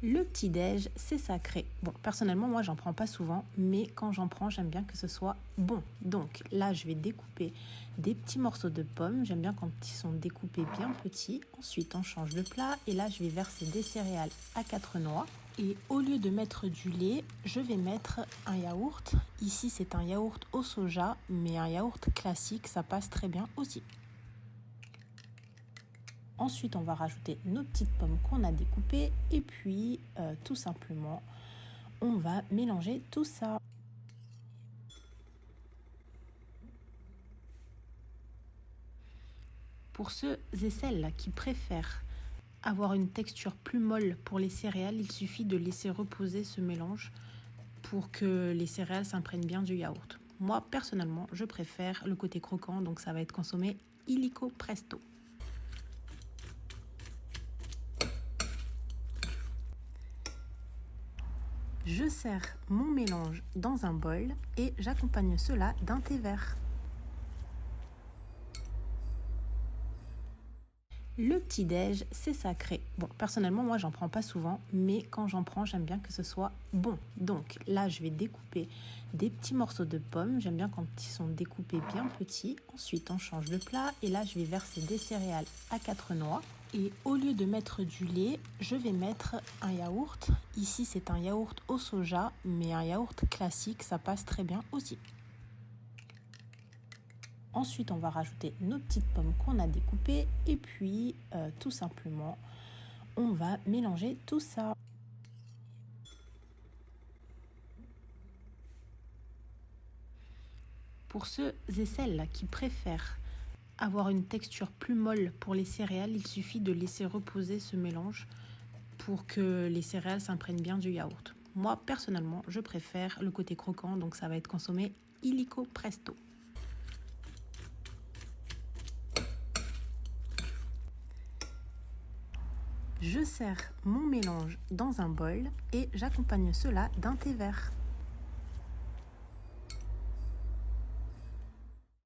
Le petit-déj, c'est sacré. Bon, personnellement, moi, j'en prends pas souvent, mais quand j'en prends, j'aime bien que ce soit bon. Donc là, je vais découper des petits morceaux de pommes. J'aime bien quand ils sont découpés bien petits. Ensuite, on change de plat et là, je vais verser des céréales à 4 noix. Et au lieu de mettre du lait, je vais mettre un yaourt. Ici, c'est un yaourt au soja, mais un yaourt classique, ça passe très bien aussi. Ensuite, on va rajouter nos petites pommes qu'on a découpées et puis tout simplement, on va mélanger tout ça. Pour ceux et celles qui préfèrent avoir une texture plus molle pour les céréales, il suffit de laisser reposer ce mélange pour que les céréales s'imprègnent bien du yaourt. Moi, personnellement, je préfère le côté croquant, donc ça va être consommé illico presto. Je sers mon mélange dans un bol et j'accompagne cela d'un thé vert. Le petit-déj, c'est sacré. Bon, personnellement, moi, j'en prends pas souvent, mais quand j'en prends, j'aime bien que ce soit bon. Donc là, je vais découper des petits morceaux de pommes. J'aime bien quand ils sont découpés bien petits. Ensuite, on change de plat et là, je vais verser des céréales à 4 noix. Et au lieu de mettre du lait, je vais mettre un yaourt. Ici, c'est un yaourt au soja, mais un yaourt classique, ça passe très bien aussi. Ensuite, on va rajouter nos petites pommes qu'on a découpées et puis tout simplement, on va mélanger tout ça. Pour ceux et celles qui préfèrent avoir une texture plus molle pour les céréales, il suffit de laisser reposer ce mélange pour que les céréales s'imprègnent bien du yaourt. Moi, personnellement, je préfère le côté croquant, donc ça va être consommé illico presto. Je sers mon mélange dans un bol et j'accompagne cela d'un thé vert.